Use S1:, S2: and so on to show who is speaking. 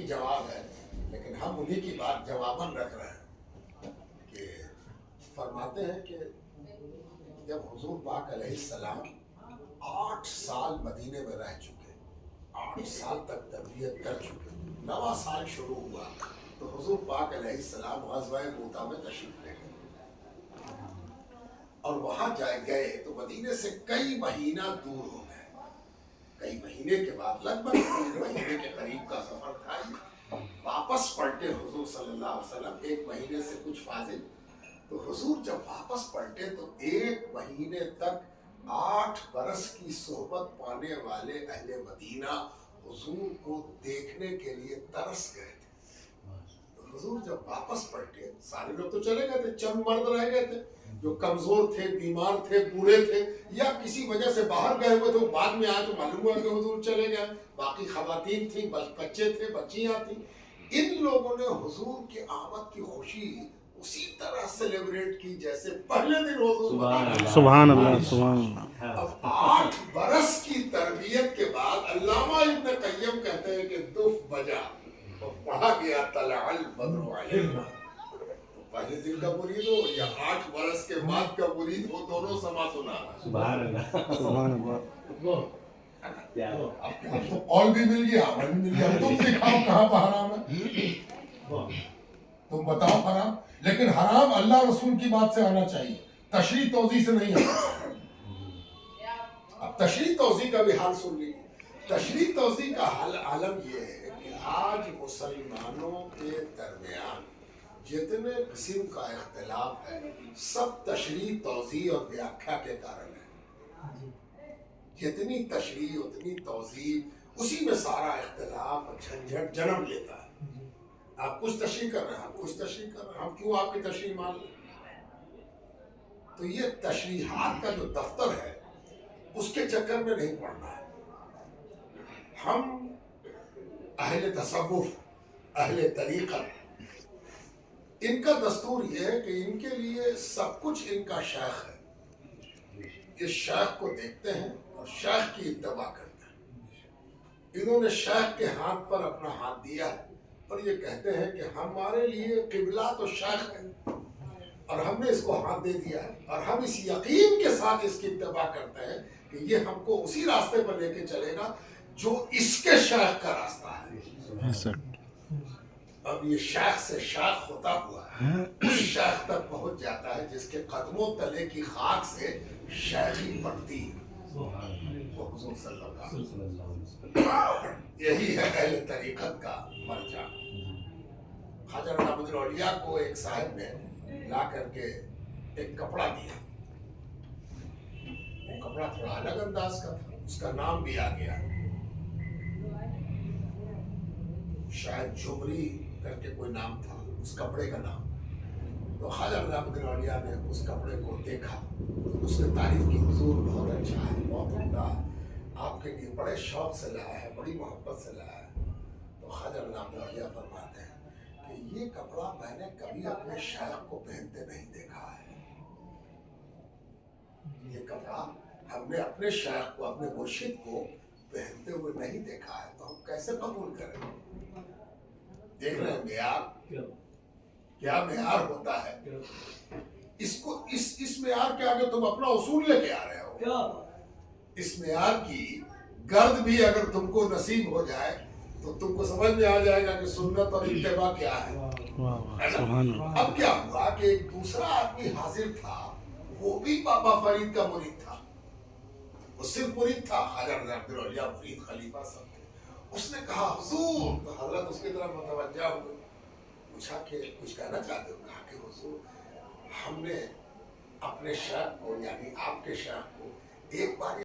S1: کی جواب ہے، لیکن ہم انہی کی بات جواباً رکھ رہے ہیں کہ فرماتے ہیں کہ جب حضور پاک علیہ السلام 8 سال مدینے میں رہ چکے، 8 سال تک تربیت کر چکے، 9واں سال شروع ہوا تو حضور پاک علیہ السلام غزوہ موتا میں تشریف لے گئے، اور وہاں جائے گئے تو مدینے سے کئی مہینہ دور ہو گئے، کئی مہینے کے بعد لگ بھگ 3 مہینے کے قریب کا سفر تھا، واپس پلٹے حضور صلی اللہ علیہ وسلم 1 مہینے سے کچھ فاضل، تو حضور جب واپس پلٹے تو 1 مہینے تک 8 برس کی صحبت پانے والے اہل مدینہ حضور کو دیکھنے کے لیے ترس گئے تھے۔ تو حضور جب واپس پلٹے، سارے لوگ تو چلے گئے تھے، چند مرد رہ گئے تھے جو کمزور تھے، بیمار تھے، بوڑھے تھے، یا کسی وجہ سے باہر گئے ہوئے تھے، بعد میں آئے تو معلوم ہوا کہ حضور چلے گئے، باقی خواتین تھیں، بچے تھے، بچیاں تھیں۔ ان لوگوں نے حضور کی آمد کی خوشی اسی طرح سیلیبریٹ کی جیسے پہلے دن حضور
S2: سبحان اللہ سبحان اللہ۔
S1: اب 8 برس کی تربیت کے بعد علامہ ابن قیم کہتے ہیں کہ دف بجا اور پڑھا گیا طلع البدر علینا، پہلے دن کا مرید ہو یا 8 برس کے بعد کا مرید ہو، دونوں سما سنا رہا۔
S3: سبحان اللہ
S2: سبحان اللہ۔
S1: اب تو قول بھی مل گیا، عمل بھی مل گیا، تم دکھاؤ کہاں پہ حرام ہے، تم بتاؤ حرام، لیکن حرام اللہ رسول کی بات سے آنا چاہیے، تشریح توضیح سے نہیں آنا۔ اب تشریح توضیح کا بھی حال سن لیجیے۔ تشریح توضیح کا حال عالم یہ ہے کہ آج مسلمانوں کے درمیان جتنے قسم کا اختلاف ہے سب تشریح توضیح اور ویاکھیا کے کارن ہے۔ جتنی تشریح اتنی توضیح، اسی میں سارا اختلاف اور جھنجھٹ جنم لیتا ہے۔ آپ کچھ تشریح کر رہے ہیں، ہم کچھ تشریح کر رہے ہیں، ہم کیوں آپ کی تشریح مان لیں؟ تو یہ تشریحات کا جو دفتر ہے اس کے چکر میں نہیں پڑنا ہے۔ ہم اہل تصوف، اہل طریقت، ان کا دستور یہ ہے کہ ان کے لیے سب کچھ ان کا شیخ ہے، اس شیخ کو دیکھتے ہیں اور شیخ کی اتباع کرتے ہیں۔ انہوں نے شیخ کے ہاتھ پر اپنا ہاتھ دیا ہے اور یہ کہتے ہیں کہ ہمارے لیے قبلہ تو شیخ ہے اور ہم نے اس کو ہاتھ دے دیا ہے، اور ہم اس یقین کے ساتھ اس کی اتباع کرتے ہیں کہ یہ ہم کو اسی راستے پر لے کے چلے گا جو اس کے شیخ کا راستہ ہے۔ اب یہ شیخ سے شیخ ہوتا ہوا اس شیخ تک پہنچ جاتا ہے جس کے قدموں تلے کی خاک سے شیخی پڑتی ہے، وہ حضور صلی اللہ علیہ وسلم۔ یہی ہے اہل طریقت کا مرجع۔ خواجہ نظام الاولیاء کو ایک صاحب نے لا کر کے ایک کپڑا دیا، وہ کپڑا تھوڑا الگ انداز کا تھا، اس کا نام بھی آ گیا، شاید جھمری کر کے کوئی نام تھا اس کپڑے کا نام۔ تو خواجہ نظام الاولیاء نے اس کپڑے کو دیکھا، اس نے تعریف کی، حضور بہت اچھا ہے، بہت عمدہ ہے، آپ کے لیے بڑے شوق سے لایا ہے، بڑی محبت سے لایا ہے۔ تو خواجہ نظام الاولیاء فرماتے ہیں کہ یہ کپڑا میں نے کبھی اپنے شیخ کو پہنتے نہیں دیکھا ہے، یہ کپڑا ہم نے اپنے شیخ کو، اپنے مرشد کو پہنتے ہوئے نہیں دیکھا ہے، تو ہم کیسے قبول کریں؟ دیکھ رہے ہیں معیار کیا معیار ہوتا ہے، اس کو اس معیار کے آگے تم اپنا اصول لے کے آ رہے ہو، اس معیار کی گرد بھی اگر تم کو نصیب ہو جائے تو تم کو سمجھ میں آ جائے گا کہ سنت اور اتباع کیا ہے۔ اب کیا ہوا کہ ایک دوسرا آدمی حاضر تھا، وہ بھی بابا فرید کا مرید تھا، وہ صرف مرید تھا، خواجہ نظام الاولیاء مرید خلیفہ سب تھے۔ اس نے کہا حضور، تو حضرت اس کی طرف متوجہ ہوئے، پوچھا کہ کچھ کہنا چاہتے ہو؟ کہا کہ حضور ہم نے اپنے شیخ کو، یعنی آپ کے شیخ کو ایک بار